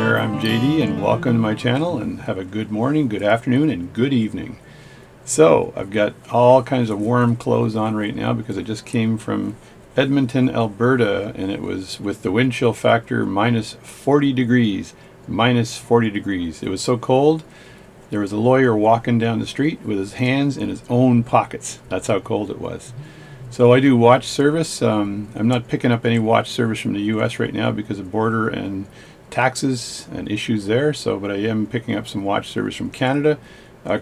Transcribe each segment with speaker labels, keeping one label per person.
Speaker 1: there, I'm JD and welcome to my channel, and have a good morning, good afternoon, and good evening. So I've got all kinds of warm clothes on right now because I just came from Edmonton, Alberta, and it was with the wind chill factor minus 40 degrees. Minus 40 degrees. It was so cold, there was a lawyer walking down the street with his hands in his own pockets. That's how cold it was. So I do watch service. I'm not picking up any watch service from the US right now because of border and taxes and issues there. But I am picking up some watch service from Canada.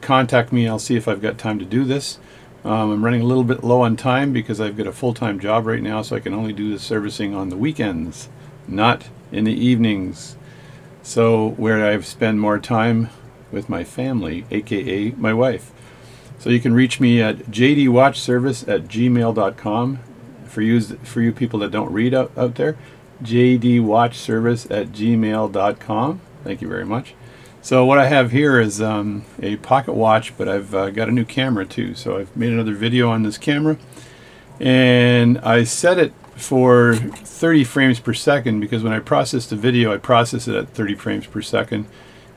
Speaker 1: Contact me, I'll see if I've got time to do this. I'm running a little bit low on time because I've got a full-time job right now, so I can only do the servicing on the weekends, not in the evenings. So where I spend more time with my family, aka my wife. So you can reach me at jdwatchservice@gmail.com. For you people that don't read out there, jdwatchservice@gmail.com. Thank you very much. So what I have here is a pocket watch, but I've got a new camera too. So I've made another video on this camera, and I set it for 30 frames per second because when I process the video, I process it at 30 frames per second.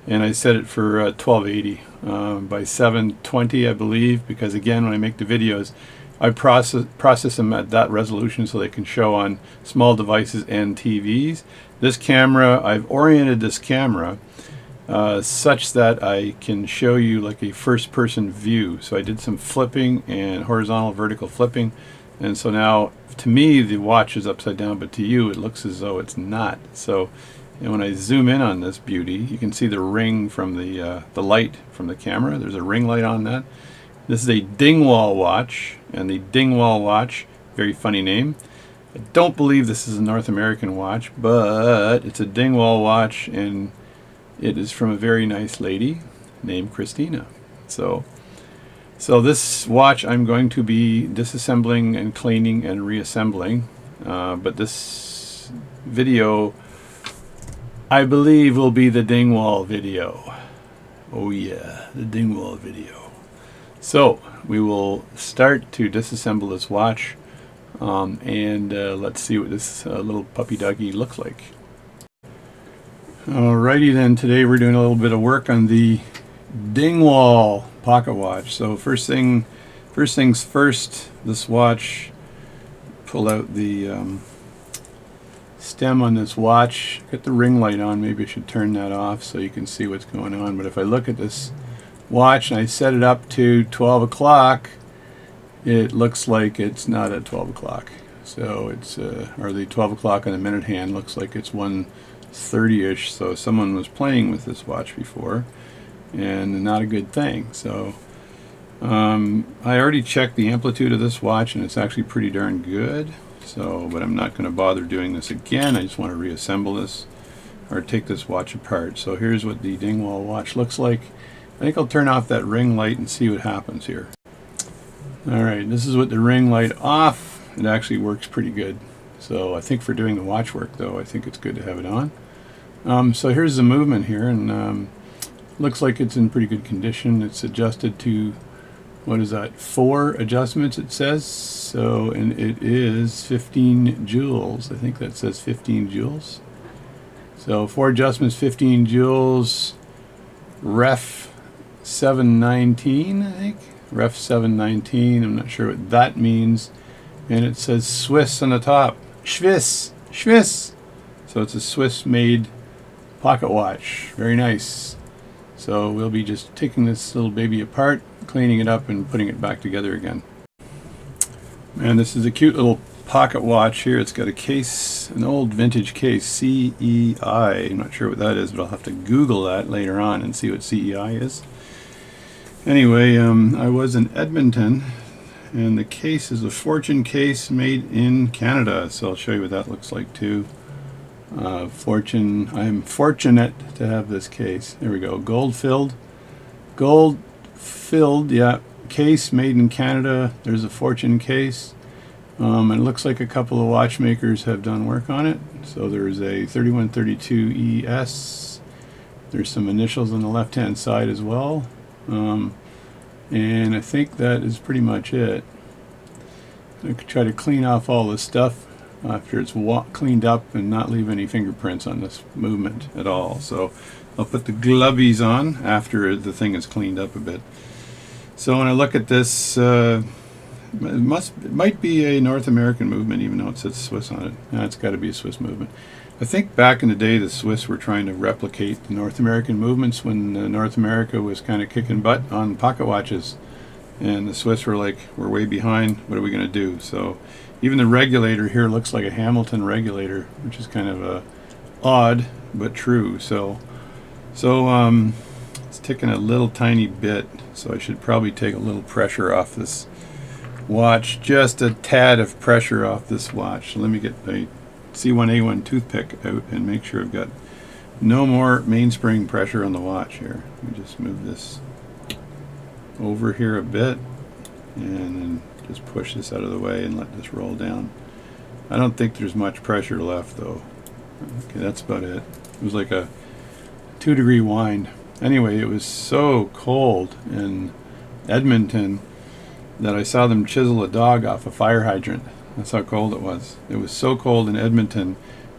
Speaker 1: And I set it for 1280 by 720, I believe, because again, when I make the videos, I process them at that resolution so they can show on small devices and TVs. This camera, I've oriented this camera such that I can show you like a first-person view. So I did some flipping and horizontal, vertical flipping, and so now to me the watch is upside down, but to you it looks as though it's not. And when I zoom in on this beauty, you can see the ring from the light from the camera. There's a ring light on that. This is a Dingwall watch, and the Dingwall watch, very funny name. I don't believe this is a North American watch, but it's a Dingwall watch, and it is from a very nice lady named Christina. So this watch I'm going to be disassembling and cleaning and reassembling, but this video I believe will be the Dingwall video. Oh yeah, the Dingwall video. So we will start to disassemble this watch, and let's see what this little puppy doggy looks like. Alrighty then, today we're doing a little bit of work on the Dingwall pocket watch. So first things first, this watch, pull out the stem on this watch, get the ring light on. Maybe I should turn that off so you can see what's going on. But if I look at this watch and I set it up to 12 o'clock, it looks like it's not at 12 o'clock. So it's, or the 12 o'clock on the minute hand looks like it's 1:30ish. So someone was playing with this watch before, and not a good thing. So I already checked the amplitude of this watch, and it's actually pretty darn good. But I'm not going to bother doing this again. I just want to reassemble this or take this watch apart. So here's what the Dingwall watch looks like. I think I'll turn off that ring light and see what happens here. Alright, this is with the ring light off. It actually works pretty good. So I think for doing the watch work though, I think it's good to have it on. So here's the movement here, and looks like it's in pretty good condition. It's adjusted to, what is that, 4 adjustments it says. So, and it is 15 joules. I think that says 15 joules. So 4 adjustments, 15 joules, ref 719, I think. Ref 719, I'm not sure what that means. And it says Swiss on the top. Swiss, Swiss. So it's a Swiss-made pocket watch. Very nice. So we'll be just taking this little baby apart, cleaning it up, and putting it back together again. And this is a cute little pocket watch here. It's got a case, an old vintage case, CEI. I'm not sure what that is, but I'll have to Google that later on and see what CEI is. Anyway, I was in Edmonton, and the case is a Fortune case made in Canada. So I'll show you what that looks like too. Fortune, I'm fortunate to have this case. There we go, gold filled, yeah, case made in Canada. There's a Fortune case. And it looks like a couple of watchmakers have done work on it. So there's a 3132 ES. There's some initials on the left hand side as well. And I think that is pretty much it. I could try to clean off all this stuff after it's cleaned up and not leave any fingerprints on this movement at all. So I'll put the glovies on after the thing is cleaned up a bit. So when I look at this, it might be a North American movement, even though it says Swiss on it. No, it's got to be a Swiss movement. I think back in the day the Swiss were trying to replicate the North American movements when North America was kind of kicking butt on pocket watches. And the Swiss were like, we're way behind, what are we going to do? So even the regulator here looks like a Hamilton regulator, which is kind of odd but true. So it's ticking a little tiny bit, so I should probably take a little pressure off this watch, just a tad of pressure off this watch. So let me get a C1A1 toothpick out and make sure I've got no more mainspring pressure on the watch here. Let me just move this over here a bit and then just push this out of the way and let this roll down. I don't think there's much pressure left though. Okay, that's about it. It was like a 2-degree wind. Anyway, it was so cold in Edmonton that I saw them chisel a dog off a fire hydrant. That's how cold it was. It was so cold in Edmonton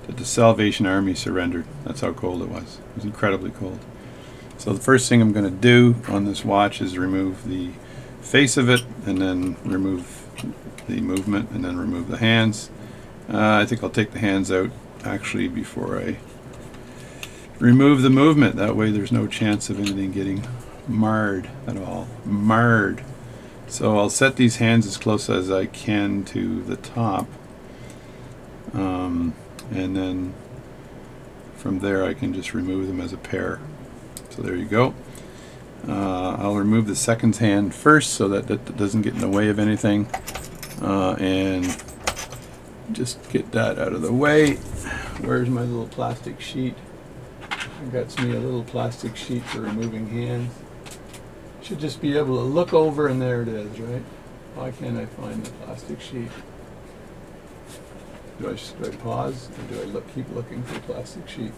Speaker 1: that the Salvation Army surrendered. That's how cold it was. It was incredibly cold. So the first thing I'm going to do on this watch is remove the face of it, and then remove the movement, and then remove the hands. I think I'll take the hands out actually before I remove the movement. That way there's no chance of anything getting marred at all. Marred. So I'll set these hands as close as I can to the top, and then from there I can just remove them as a pair. So there you go. I'll remove the second hand first so that that doesn't get in the way of anything, and just get that out of the way. Where's my little plastic sheet? I got me a little plastic sheet for removing hands. Should just be able to look over, and there it is, right? Why can't I find the plastic sheet? Do I pause, or do I keep looking for the plastic sheet?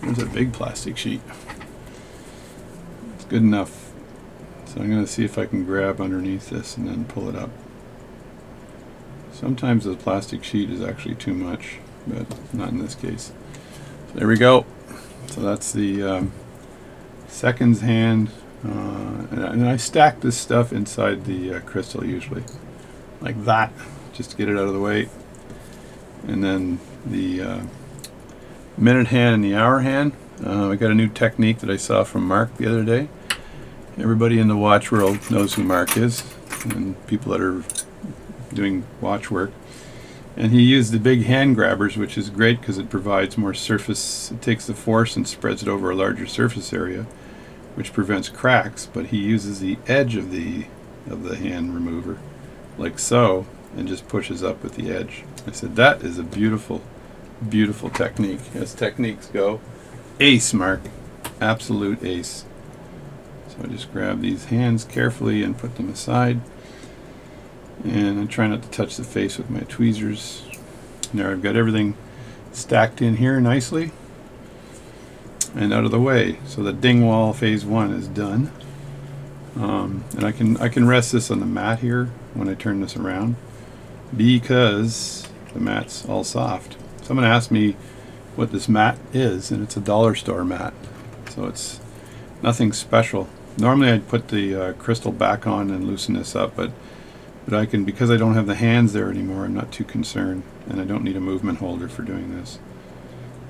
Speaker 1: There's a big plastic sheet. It's good enough. So I'm going to see if I can grab underneath this and then pull it up. Sometimes the plastic sheet is actually too much, but not in this case. So there we go. So that's the seconds hand. And I stack this stuff inside the crystal usually, like that, just to get it out of the way. And then the minute hand and the hour hand. I got a new technique that I saw from Mark the other day. Everybody in the watch world knows who Mark is, and people that are doing watch work. And he used the big hand grabbers, which is great because it provides more surface. It takes the force and spreads it over a larger surface area, which prevents cracks. But he uses the edge of the hand remover, like so, and just pushes up with the edge. I said, that is a beautiful, beautiful technique. As techniques go, ace, Mark, absolute ace. So I just grab these hands carefully and put them aside, and I try not to touch the face with my tweezers. Now I've got everything stacked in here nicely and out of the way. So the Dingwall phase 1 is done, and I can rest this on the mat here when I turn this around, because the mat's all soft. Someone asked me what this mat is, and it's a dollar store mat, so it's nothing special. Normally I'd put the crystal back on and loosen this up, but I can, because I don't have the hands there anymore, I'm not too concerned, and I don't need a movement holder for doing this.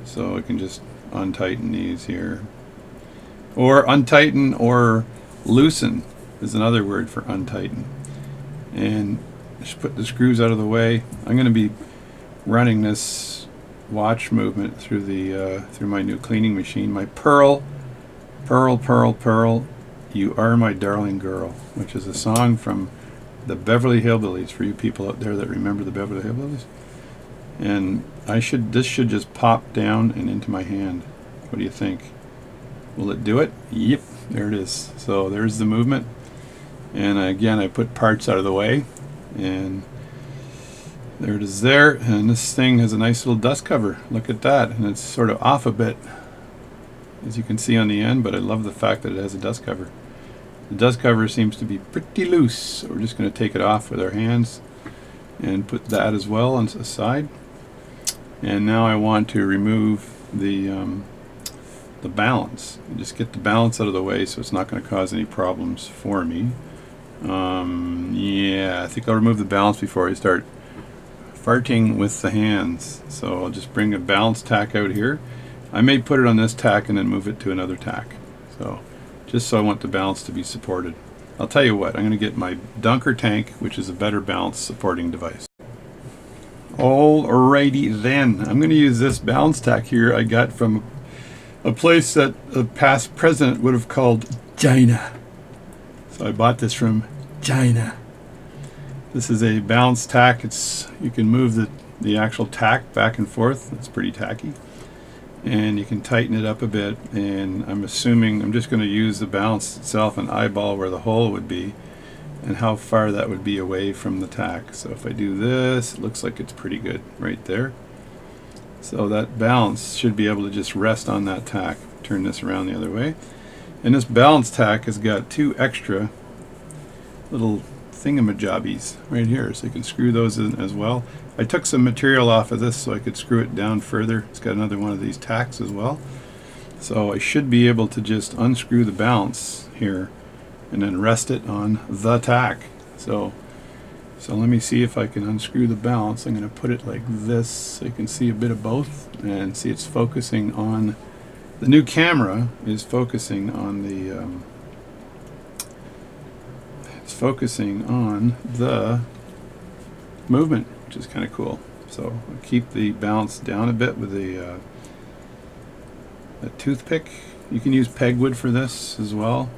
Speaker 1: So I can just untighten these here, or untighten, or loosen is another word for untighten, and just put the screws out of the way. I'm going to be running this watch movement through the through my new cleaning machine, my Pearl, You Are My Darling Girl, which is a song from the Beverly Hillbillies, for you people out there that remember the Beverly Hillbillies. And this should just pop down and into my hand. What do you think? Will it do it? Yep, there it is. So there's the movement. And again, I put parts out of the way, and there it is there. And this thing has a nice little dust cover. Look at that. And it's sort of off a bit, as you can see on the end, but I love the fact that it has a dust cover. The dust cover seems to be pretty loose, so we're just going to take it off with our hands. and put that as well on the side. And now I want to remove the balance. Just get the balance out of the way so it's not going to cause any problems for me. Yeah, I think I'll remove the balance before I start farting with the hands. So I'll just bring a balance tack out here. I may put it on this tack and then move it to another tack. So just so I want the balance to be supported. I'll tell you what, I'm going to get my Dunker tank, which is a better balance supporting device. Alrighty then, I'm going to use this balance tack here I got from a place that a past president would have called China. So I bought this from China. This is a balance tack. You can move the actual tack back and forth. It's pretty tacky. And you can tighten it up a bit, and I'm assuming I'm just going to use the balance itself and eyeball where the hole would be and how far that would be away from the tack. So if I do this, it looks like it's pretty good right there. So that balance should be able to just rest on that tack. Turn this around the other way. And this balance tack has got two extra little thingamajobbies right here, so you can screw those in as well. I took some material off of this so I could screw it down further. It's got another one of these tacks as well. So I should be able to just unscrew the balance here and then rest it on the tack. So let me see if I can unscrew the balance. I'm going to put it like this so you can see a bit of both and see it's focusing on the new camera is focusing on the focusing on the movement, which is kind of cool. So I'll keep the balance down a bit with a toothpick. You can use pegwood for this as well.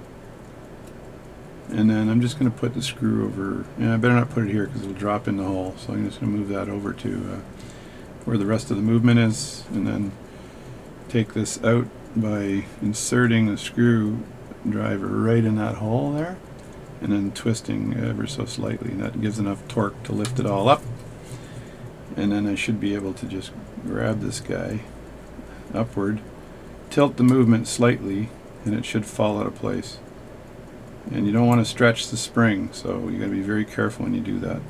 Speaker 1: And then I'm just going to put the screw over. Yeah, I better not put it here because it'll drop in the hole. So I'm just going to move that over to where the rest of the movement is, and then take this out by inserting a screwdriver right in that hole there, and then twisting ever so slightly. And that gives enough torque to lift it all up. And then I should be able to just grab this guy upward, tilt the movement slightly, and it should fall out of place. And you don't want to stretch the spring, so you got to be very careful when you do that,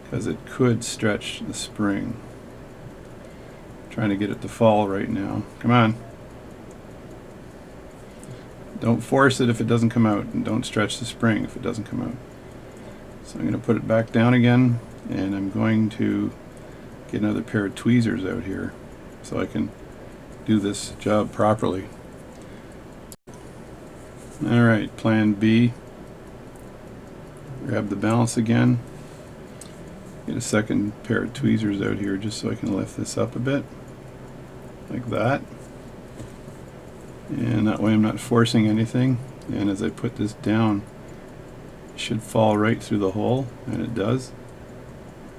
Speaker 1: because it could stretch the spring. I'm trying to get it to fall right now. Come on. Don't force it if it doesn't come out, and don't stretch the spring if it doesn't come out. So I'm going to put it back down again, and I'm going to get another pair of tweezers out here so I can do this job properly. Alright, plan B. Grab the balance again. Get a second pair of tweezers out here just so I can lift this up a bit. Like that. And that way I'm not forcing anything. And as I put this down, it should fall right through the hole, and it does.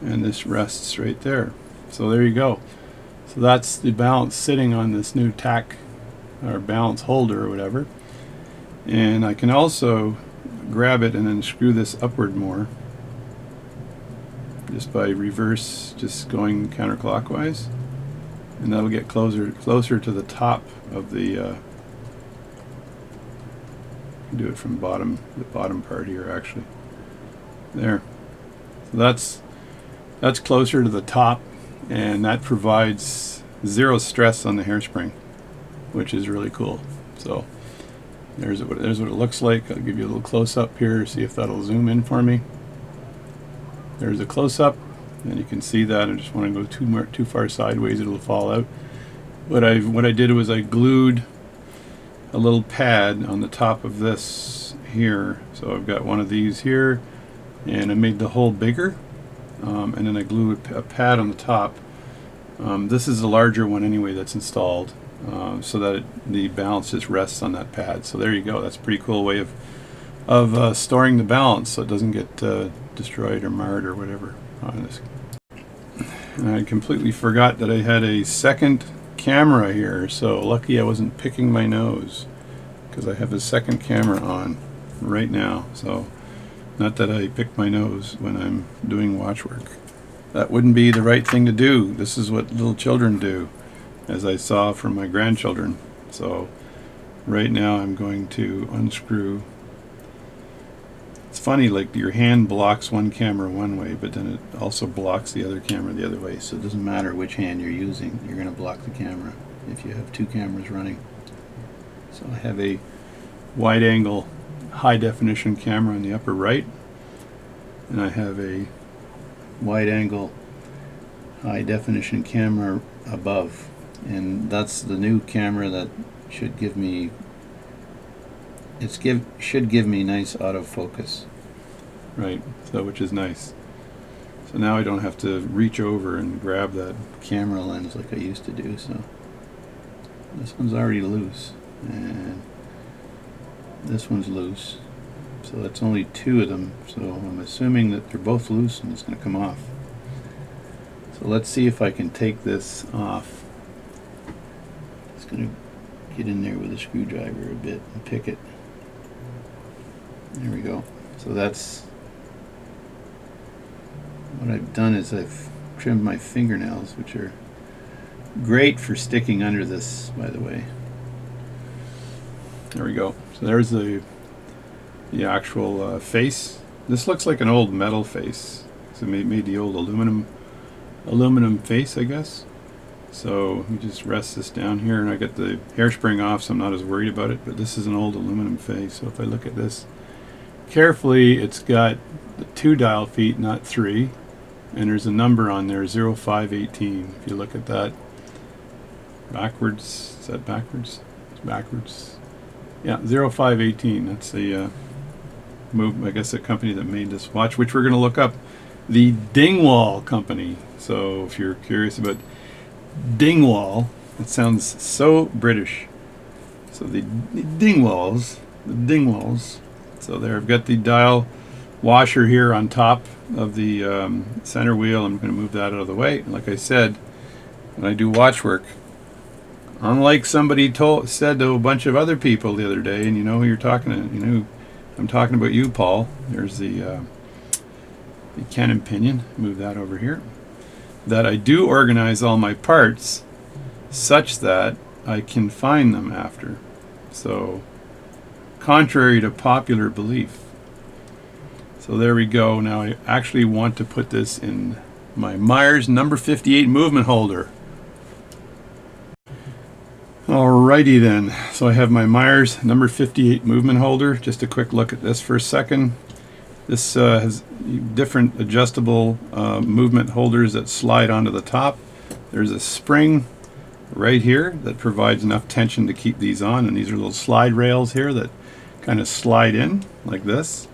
Speaker 1: And this rests right there. So there you go. So that's the balance sitting on this new tack, or balance holder or whatever. And I can also grab it and then screw this upward more, just by reverse, just going counterclockwise, and that'll get closer to the top of the do it from the bottom part here actually. There. So that's closer to the top, and that provides zero stress on the hairspring, which is really cool. So there's what it looks like. I'll give you a little close-up here, see if that'll zoom in for me. There's a close-up, and you can see that. I just want to go too far sideways, it'll fall out. What I did was I glued a little pad on the top of this here. So I've got one of these here, and I made the hole bigger, and then I glued a pad on the top. This is the larger one anyway that's installed. So that the balance just rests on that pad. So there you go. That's a pretty cool way of storing the balance so it doesn't get destroyed or marred or whatever on this. And I completely forgot that I had a second camera here, so lucky I wasn't picking my nose, because I have a second camera on right now. So not that I pick my nose when I'm doing watch work. That wouldn't be the right thing to do. This is what little children do, as I saw from my grandchildren. So right now I'm going to unscrew It's funny, like your hand blocks one camera one way, but then it also blocks the other camera the other way. So it doesn't matter which hand you're using, you're going to block the camera if you have two cameras running. So I have a wide angle high definition camera in the upper right, and I have a wide angle high definition camera above, and that's the new camera that should give me should give me nice autofocus, right? So which is nice. So now I don't have to reach over and grab that camera lens like I used to do. So this one's already loose, and this one's loose. So that's only two of them. So I'm assuming that they're both loose and it's going to come off. So let's see if I can take this off. Just going to get in there with a screwdriver a bit and pick it. There we go. So that's what I've done, is I've trimmed my fingernails, which are great for sticking under this, by the way. There we go. So there's the actual face. This looks like an old metal face. So made the old aluminum face, I guess. So you just rest this down here, and I got the hairspring off, so I'm not as worried about it. But this is an old aluminum face. So if I look at this carefully, it's got the 2 dial feet, not 3, and there's a number on there, 0518. If you look at that backwards, is that backwards? It's backwards. Yeah, 0518. That's the I guess the company that made this watch, which we're going to look up, the Dingwall company. So if you're curious about Dingwall, it sounds so British. So the Dingwalls. So there, I've got the dial washer here on top of the center wheel. I'm going to move that out of the way. And like I said, when I do watch work, unlike somebody said to a bunch of other people the other day, and you know who you're talking to, I'm talking about you, Paul. There's the cannon pinion. Move that over here. That I do organize all my parts such that I can find them after. So, contrary to popular belief. So there we go. Now I actually want to put this in my Myers number 58 movement holder. Alrighty then. So I have my Myers number 58 movement holder. Just a quick look at this for a second. This has different adjustable movement holders that slide onto the top. There's a spring right here that provides enough tension to keep these on, and these are little slide rails here that kind of slide in like this.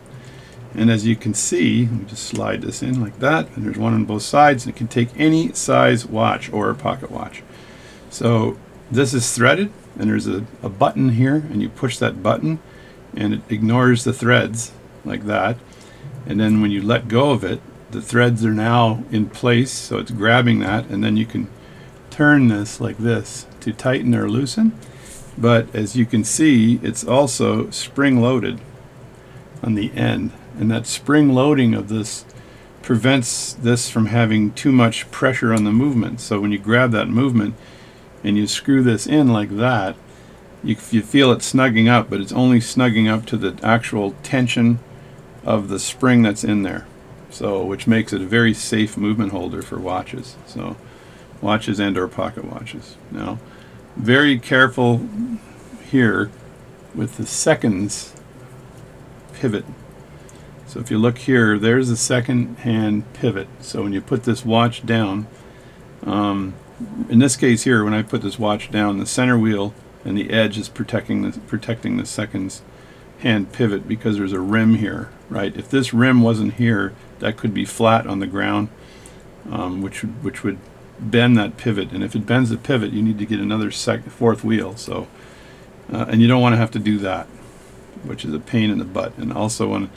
Speaker 1: And as you can see, let me just slide this in like that, and there's one on both sides, and it can take any size watch or pocket watch. So this is threaded, and there's a button here, and you push that button and it ignores the threads like that. And then when you let go of it, the threads are now in place, so it's grabbing that, and then you can turn this like this to tighten or loosen. But as you can see, it's also spring loaded on the end, and that spring loading of this prevents this from having too much pressure on the movement. So when you grab that movement and you screw this in like that, you feel it snugging up, but it's only snugging up to the actual tension of the spring that's in there. So which makes it a very safe movement holder for watches. So watches and or pocket watches. Now, very careful here with the seconds pivot. So if you look here, there's a second hand pivot. So when you put this watch down, in this case here, when I put this watch down, the center wheel and the edge is protecting the seconds hand pivot, because there's a rim here, right? If this rim wasn't here, that could be flat on the ground, which would bend that pivot. And if it bends the pivot, you need to get another fourth wheel. So, and you don't want to have to do that, which is a pain in the butt. And also when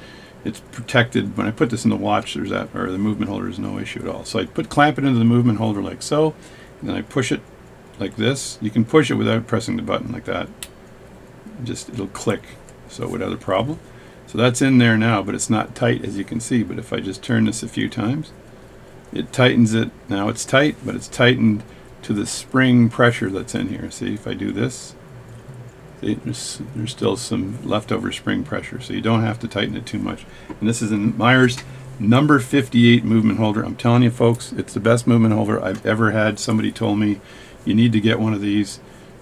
Speaker 1: it's protected, when I put this in the watch, there's that, or the movement holder is no issue at all. So I clamp it into the movement holder like so, and then I push it like this. You can push it without pressing the button like that. Just, it'll click. So without a problem. So that's in there now, but it's not tight, as you can see. But if I just turn this a few times, it tightens it. Now it's tight, but it's tightened to the spring pressure that's in here. See, if I do this, There's still some leftover spring pressure, so you don't have to tighten it too much. And this is in Meyer's number 58 movement holder. I'm telling you folks, it's the best movement holder I've ever had. Somebody told me you need to get one of these.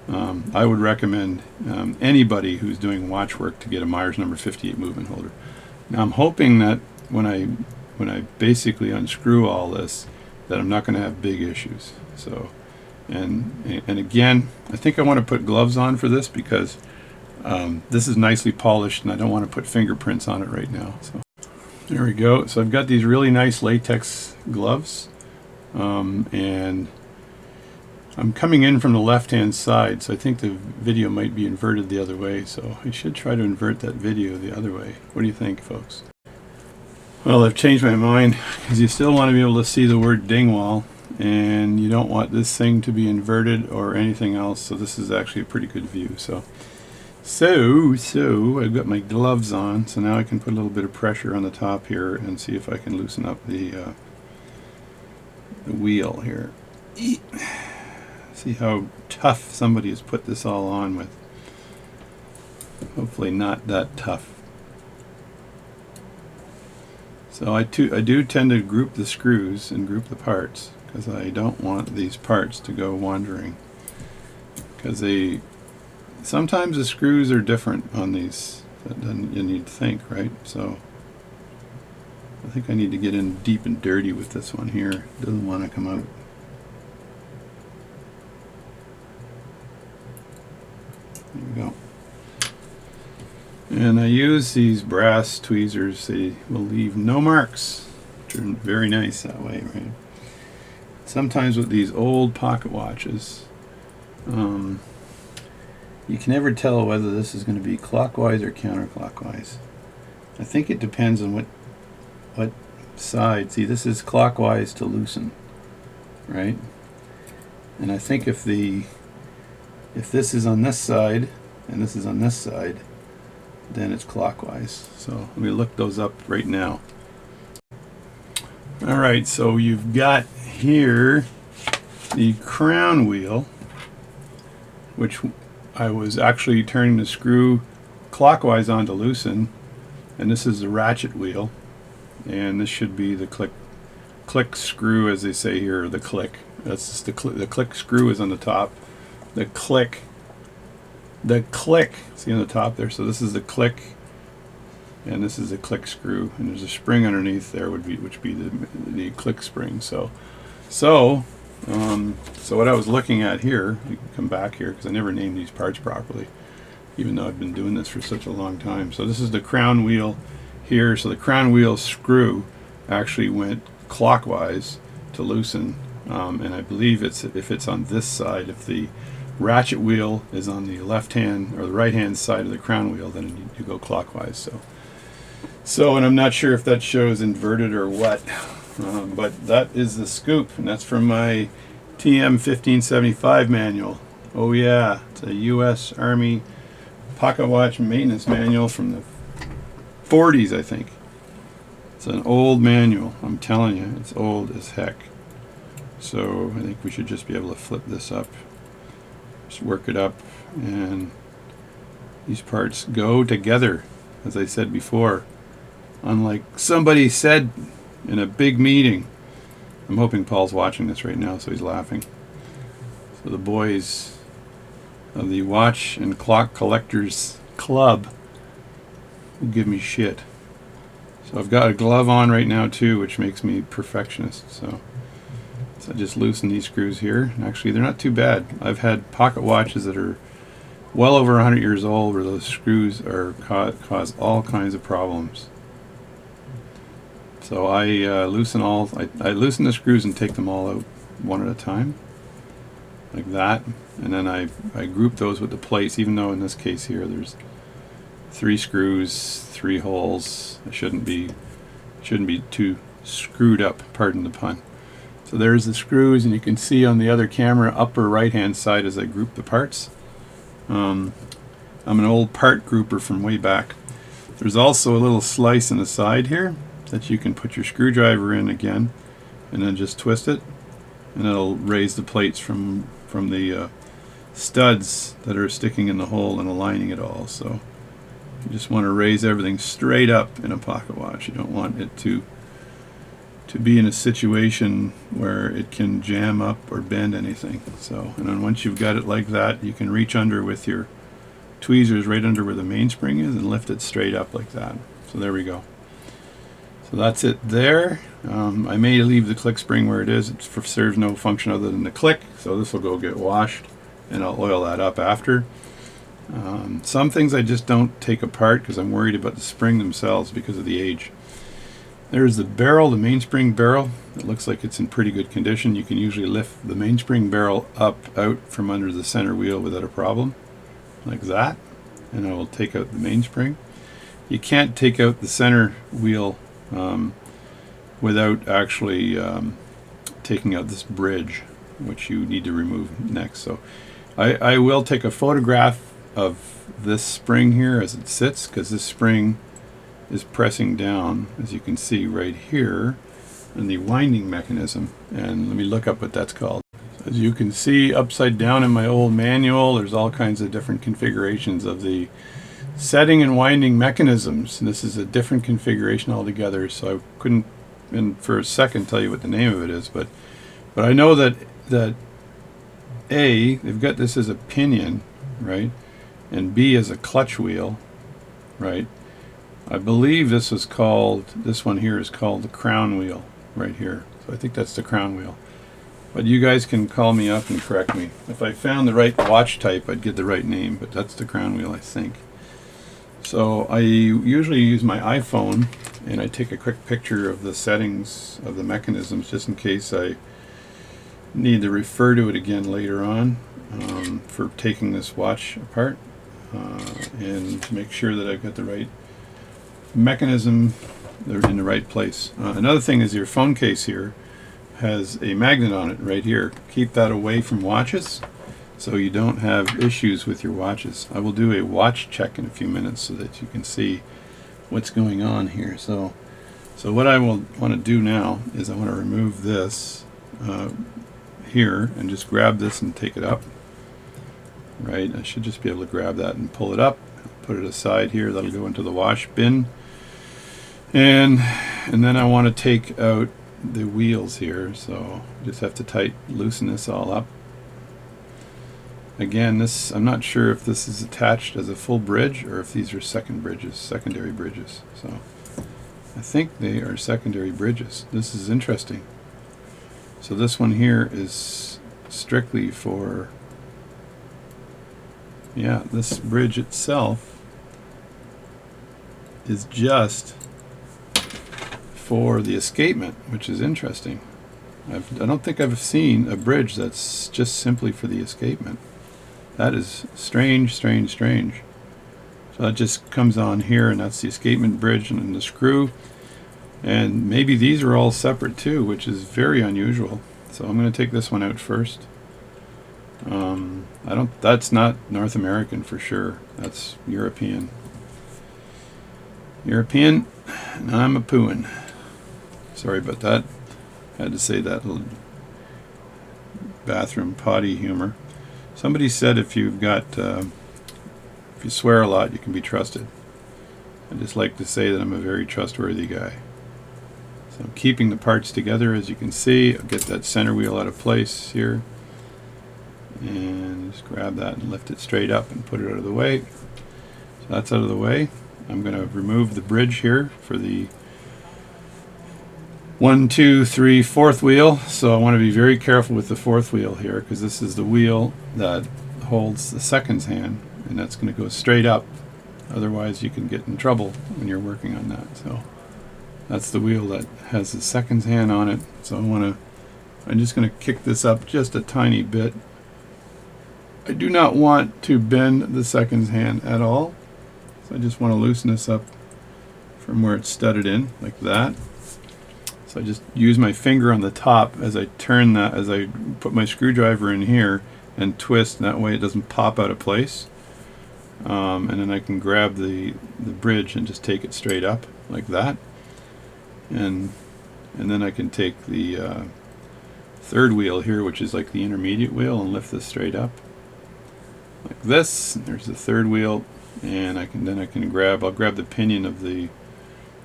Speaker 1: I would recommend anybody who's doing watch work to get a Meyer's number 58 movement holder. Now I'm hoping that when I basically unscrew all this, that I'm not going to have big issues. So, and again, I think I want to put gloves on for this because this is nicely polished, and I don't want to put fingerprints on it right now. So there we go. So I've got these really nice latex gloves, and I'm coming in from the left-hand side, so I think the video might be inverted the other way. So I should try to invert that video the other way. What do you think, folks? Well, I've changed my mind because you still want to be able to see the word Dingwall, and you don't want this thing to be inverted or anything else. So this is actually a pretty good view. So I've got my gloves on, so now I can put a little bit of pressure on the top here and see if I can loosen up the wheel here. See how tough somebody has put this all on with. Hopefully not that tough. So I do tend to group the screws and group the parts because I don't want these parts to go wandering, because sometimes the screws are different on these than you need to think, right? So I think I need to get in deep and dirty with this one here. It doesn't want to come out. There we go. And I use these brass tweezers. They will leave no marks, which are very nice that way, right? Sometimes with these old pocket watches, you can never tell whether this is going to be clockwise or counterclockwise. I think it depends on what side. See, this is clockwise to loosen, right? And I think if this is on this side and this is on this side, then it's clockwise. So let me look those up right now. Alright, so you've got here the crown wheel, which I was actually turning the screw clockwise on to loosen, and this is the ratchet wheel, and this should be the click screw, as they say here, or the click. That's just the click screw is on the top. The click, see on the top there, so this is the click, and this is the click screw, and there's a spring underneath there, which would be the click spring. So what I was looking at here, you can come back here because I never named these parts properly, even though I've been doing this for such a long time. So this is the crown wheel here. So the crown wheel screw actually went clockwise to loosen, and I believe if it's on this side, if the ratchet wheel is on the left hand or the right hand side of the crown wheel, then you go clockwise. So and I'm not sure if that shows inverted or what, but that is the scoop, and that's from my TM 1575 manual. Oh yeah, it's a U.S. Army pocket watch maintenance manual from the 40s, I think. It's an old manual, I'm telling you, it's old as heck. So I think we should just be able to flip this up, just work it up, and these parts go together, as I said before. Unlike somebody said in a big meeting. I'm hoping Paul's watching this right now, so he's laughing. So the boys of the Watch and Clock Collectors Club will give me shit. So I've got a glove on right now too, which makes me perfectionist. So I just loosen these screws here. Actually, they're not too bad. I've had pocket watches that are well over 100 years old where those screws are cause all kinds of problems. So I loosen the screws and take them all out one at a time, like that, and then I group those with the plates. Even though in this case here there's 3 screws, 3 holes, it shouldn't be too screwed up. Pardon the pun. So there's the screws, and you can see on the other camera upper right hand side as I group the parts. I'm an old part grouper from way back. There's also a little slice in the side here that you can put your screwdriver in again, and then just twist it, and it'll raise the plates from the studs that are sticking in the hole and aligning it all. So you just want to raise everything straight up in a pocket watch. You don't want it to be in a situation where it can jam up or bend anything. So, and then once you've got it like that, you can reach under with your tweezers right under where the mainspring is and lift it straight up like that. So there we go. So that's it there. I may leave the click spring where it is. It serves no function other than the click. So this will go get washed, and I'll oil that up after. Some things I just don't take apart because I'm worried about the spring themselves because of the age. There's the barrel, the mainspring barrel. It looks like it's in pretty good condition. You can usually lift the mainspring barrel out from under the center wheel without a problem, like that. And I will take out the mainspring. You can't take out the center wheel without actually taking out this bridge, which you need to remove next. So I will take a photograph of this spring here as it sits, because this spring is pressing down, as you can see right here, on the winding mechanism. And let me look up what that's called. As you can see upside down in my old manual, there's all kinds of different configurations of the setting and winding mechanisms. And this is a different configuration altogether, so I couldn't for a second tell you what the name of it is, but I know that A, they've got this as a pinion, right, and B as a clutch wheel, right. I believe this one here is called the crown wheel right here. So I think that's the crown wheel. But you guys can call me up and correct me. If I found the right watch type, I'd get the right name, but that's the crown wheel, I think. So I usually use my iPhone and I take a quick picture of the settings of the mechanisms just in case I need to refer to it again later on for taking this watch apart and to make sure that I've got the right mechanism, they're in the right place. Another thing is your phone case here has a magnet on it right here. Keep that away from watches so you don't have issues with your watches. I will do a watch check in a few minutes so that you can see what's going on here. So what I will want to do now is I want to remove this here and just grab this and take it up. Right, I should just be able to grab that and pull it up, put it aside here. That'll go into the wash bin. And then I want to take out the wheels here, so just have to loosen this all up. Again, I'm not sure if this is attached as a full bridge or if these are secondary bridges. So I think they are secondary bridges. This is interesting. So this one here is strictly for, yeah, this bridge itself is just for the escapement, which is interesting. I don't think I've seen a bridge that's just simply for the escapement. That is strange. So that just comes on here, and that's the escapement bridge and then the screw. And maybe these are all separate too, which is very unusual. So I'm going to take this one out first. That's not North American for sure. That's European. And I'm a pooin'. Sorry about that. I had to say that little bathroom potty humor. Somebody said if you swear a lot, you can be trusted. I just like to say that I'm a very trustworthy guy. So I'm keeping the parts together, as you can see. I'll get that center wheel out of place here. And just grab that and lift it straight up and put it out of the way. So that's out of the way. I'm going to remove the bridge here for the 1, 2, 3, 4th wheel. So I want to be very careful with the 4th wheel here, because this is the wheel that holds the seconds hand, and that's going to go straight up. Otherwise you can get in trouble when you're working on that. So that's the wheel that has the seconds hand on it. So I'm just going to kick this up just a tiny bit. I do not want to bend the seconds hand at all. So I just want to loosen this up from where it's studded in, like that. So I just use my finger on the top as I turn that, as I put my screwdriver in here and twist, and that way it doesn't pop out of place. And then I can grab the bridge and just take it straight up like that. And then I can take the 3rd wheel here, which is like the intermediate wheel, and lift this straight up. like this. There's the third wheel, and I'll grab the pinion of the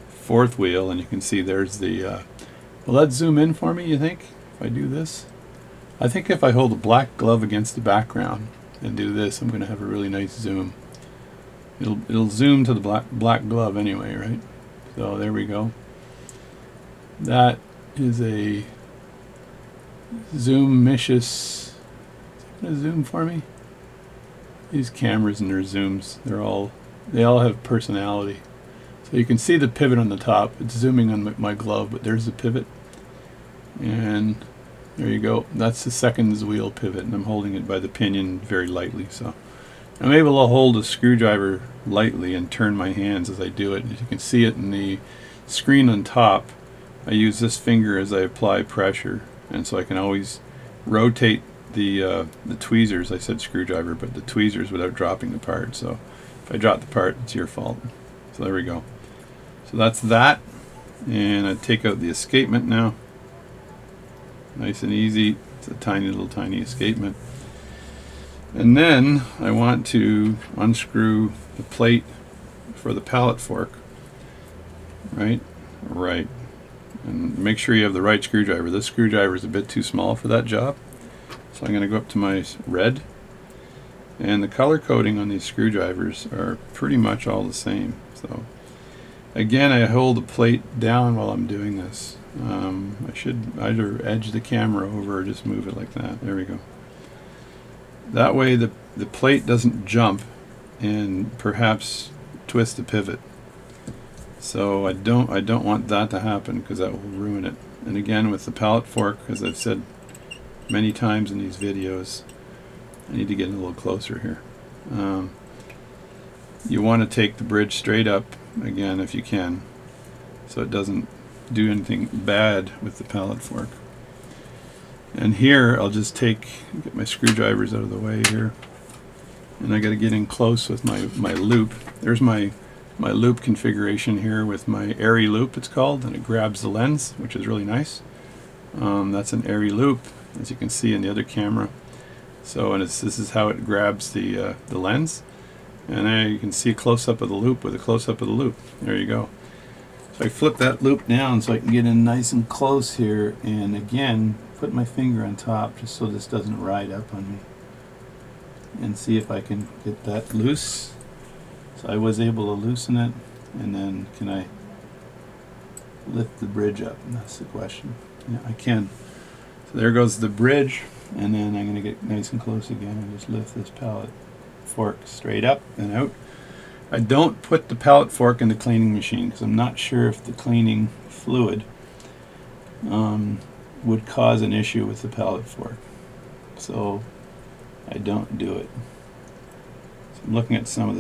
Speaker 1: fourth wheel, and you can see there's the will that zoom in for me, you think, if I do this? I think if I hold a black glove against the background and do this, I'm going to have a really nice zoom. It'll zoom to the black glove anyway, right? So there we go. That is a zoom-micious. Is it going to zoom for me? These cameras and their zooms, they all have personality. So you can see the pivot on the top. It's zooming on my glove, but there's the pivot. And there you go. That's the second wheel pivot, and I'm holding it by the pinion very lightly. So I'm able to hold a screwdriver lightly and turn my hands as I do it. As you can see it in the screen on top, I use this finger as I apply pressure, and so I can always rotate the tweezers. I said screwdriver, but the tweezers without dropping the part. So if I drop the part, it's your fault. So there we go. So that's that, and I take out the escapement now. Nice and easy. It's a tiny escapement. And then I want to unscrew the plate for the pallet fork. Right? Right. And make sure you have the right screwdriver. This screwdriver is a bit too small for that job. So I'm going to go up to my red. And the color coding on these screwdrivers are pretty much all the same. So again, I hold the plate down while I'm doing this. I should either edge the camera over or just move it like that. There we go. That way the plate doesn't jump and perhaps twist the pivot. So I don't want that to happen, because that will ruin it. And again, with the pallet fork, as I've said many times in these videos, I need to get a little closer here. You want to take the bridge straight up again if you can, so it doesn't do anything bad with the pallet fork. And here I'll just get my screwdrivers out of the way here, and I got to get in close with my loop. There's my loop configuration here with my airy loop, it's called, and it grabs the lens, which is really nice. That's an airy loop, as you can see in the other camera. So, and this is how it grabs the lens. And there you can see a close-up of the loop with a close-up of the loop. There you go. So I flip that loop down so I can get in nice and close here, and again put my finger on top just so this doesn't ride up on me, and see if I can get that loose. So I was able to loosen it, and then can I lift the bridge up? And that's the question. Yeah, I can. So there goes the bridge, and then I'm going to get nice and close again and just lift this pallet fork straight up and out. I don't put the pallet fork in the cleaning machine because I'm not sure if the cleaning fluid would cause an issue with the pallet fork. So I don't do it. So I'm looking at some of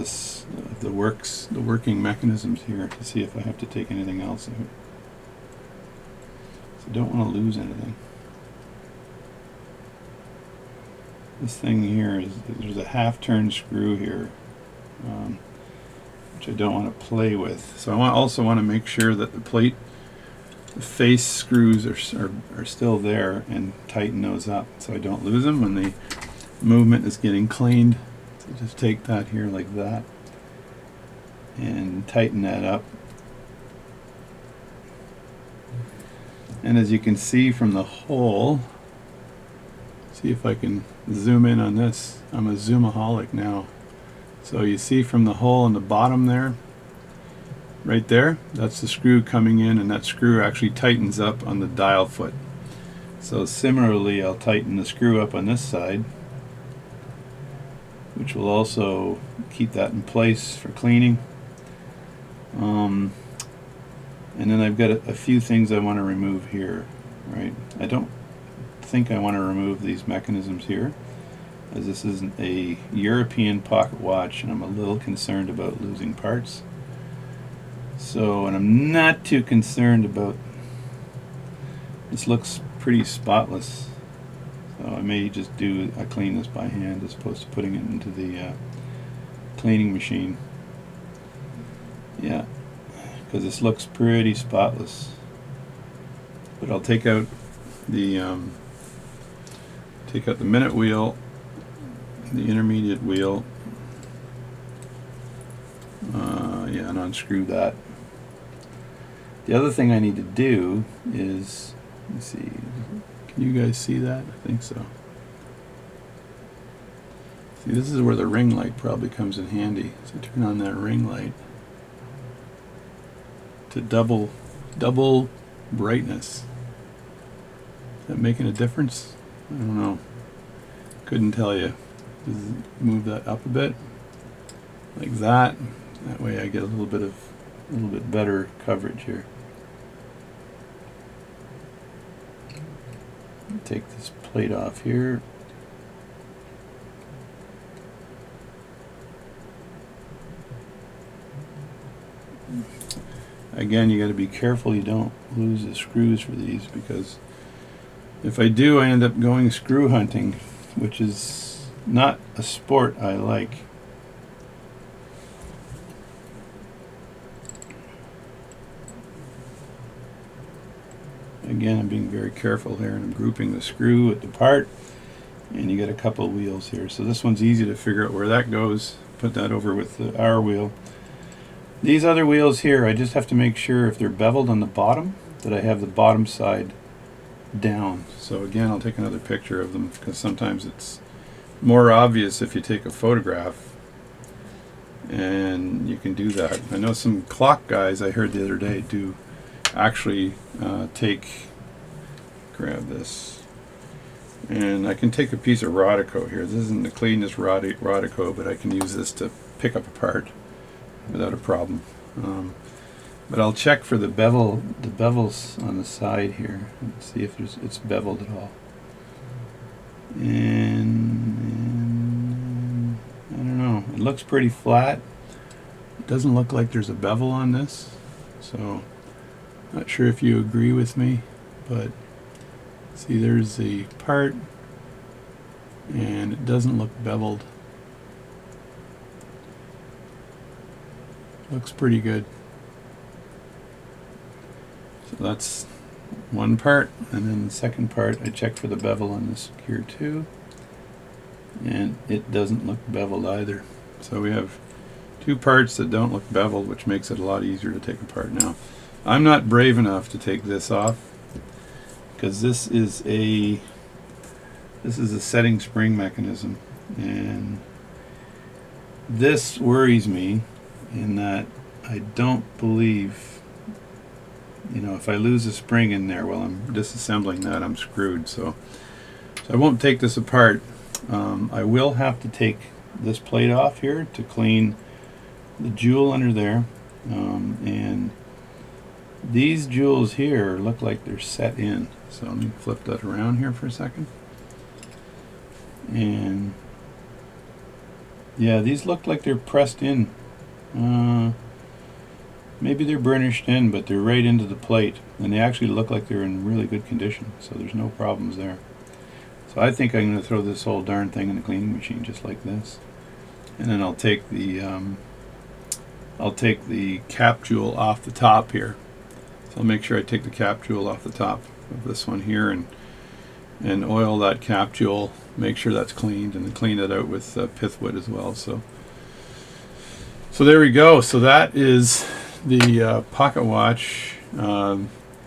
Speaker 1: the working mechanisms here to see if I have to take anything else out. So I don't want to lose anything. This thing here there's a half-turn screw here, which I don't want to play with. So I also want to make sure that the face screws are still there, and tighten those up so I don't lose them when the movement is getting cleaned. So just take that here like that and tighten that up. And as you can see from the hole, see if I can zoom in on this. I'm a zoomaholic now. So you see from the hole in the bottom there, right there, that's the screw coming in, and that screw actually tightens up on the dial foot. So similarly, I'll tighten the screw up on this side, which will also keep that in place for cleaning. And then I've got a few things I want to remove here, right? I don't think I want to remove these mechanisms here, as this is a European pocket watch and I'm a little concerned about losing parts. So, and I'm not too concerned about, this looks pretty spotless, so I may just clean this by hand as opposed to putting it into the cleaning machine. Yeah, because this looks pretty spotless. But I'll take out the minute wheel the intermediate wheel. Yeah, and unscrew that. The other thing I need to do is, let's see, can you guys see that? I think so. See, this is where the ring light probably comes in handy. So turn on that ring light to double brightness. Is that making a difference? I don't know. Couldn't tell you. Just move that up a bit, like that. That way I get a little bit better coverage here. Take this plate off here. Again, you got to be careful you don't lose the screws for these, because if I do, I end up going screw hunting, which is not a sport I like. Again, I'm being very careful here, and I'm grouping the screw with the part, and you get a couple of wheels here. So this one's easy to figure out where that goes. Put that over with the R wheel. These other wheels here, I just have to make sure if they're beveled on the bottom, that I have the bottom side down. So again, I'll take another picture of them, because sometimes it's more obvious if you take a photograph, and you can do that. I know some clock guys I heard the other day do actually grab this, and I can take a piece of Rodico here. This isn't the cleanest Rodico, but I can use this to pick up a part without a problem. But I'll check for the bevels on the side here, and see if it's beveled at all. And I don't know. It looks pretty flat. It doesn't look like there's a bevel on this, so not sure if you agree with me, but see, there's the part, and it doesn't look beveled. Looks pretty good. So that's one part, and then the second part, I check for the bevel on this here too, and it doesn't look beveled either. So we have two parts that don't look beveled, which makes it a lot easier to take apart. Now, I'm not brave enough to take this off, because this is a setting spring mechanism, and this worries me in that I don't believe, if I lose a spring in there while I'm disassembling that, I'm screwed. So I won't take this apart. I will have to take this plate off here to clean the jewel under there, and these jewels here look like they're set in. So let me flip that around here for a second. And yeah, these look like they're pressed in. Maybe they're burnished in, but they're right into the plate, and they actually look like they're in really good condition, so there's no problems there. So I think I'm going to throw this whole darn thing in the cleaning machine just like this, and then I'll take the cap jewel off the top here. So I'll make sure I take the cap jewel off the top of this one here, and oil that cap jewel, make sure that's cleaned, and then clean it out with pithwood as well. So there we go. So that is the pocket watch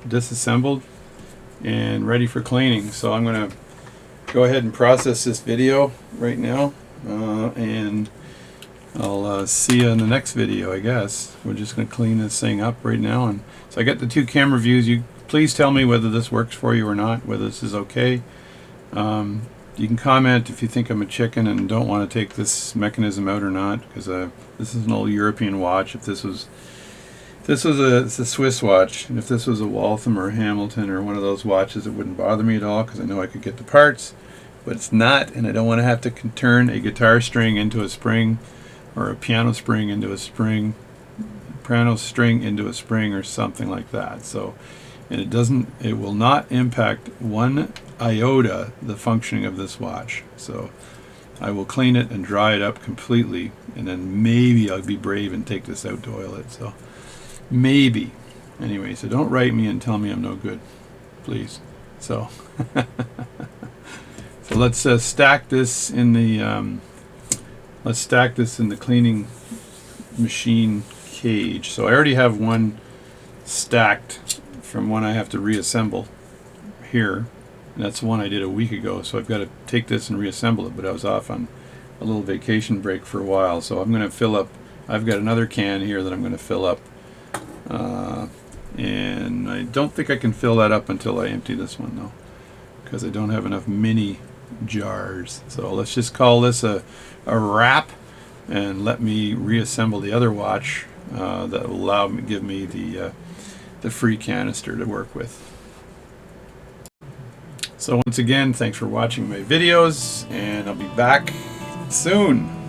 Speaker 1: disassembled and ready for cleaning. So I'm going to go ahead and process this video right now, and I'll see you in the next video, I guess. We're just going to clean this thing up right now. And so I got the two camera views. You please tell me whether this works for you or not, whether this is okay. You can comment if you think I'm a chicken and don't want to take this mechanism out or not, because this is an old European watch. If this was it's a Swiss watch, and if this was a Waltham or a Hamilton or one of those watches, it wouldn't bother me at all, because I know I could get the parts. But it's not, and I don't want to have to turn a guitar string into a spring, or a piano string into a spring, piano string into a spring, or something like that. So, and it will not impact one iota the functioning of this watch. So I will clean it and dry it up completely, and then maybe I'll be brave and take this out to oil it. So maybe. Anyway, so don't write me and tell me I'm no good, please. So so let's stack this in the let's stack this in the cleaning machine cage. So I already have one stacked from one I have to reassemble here, and that's one I did a week ago, so I've got to take this and reassemble it, but I was off on a little vacation break for a while, so I'm going to fill up. I've got another can here that I'm going to fill up, and I don't think I can fill that up until I empty this one though, because I don't have enough mini jars. So let's just call this a wrap, and let me reassemble the other watch that will allow me, give me the free canister to work with. So once again, thanks for watching my videos, and I'll be back soon.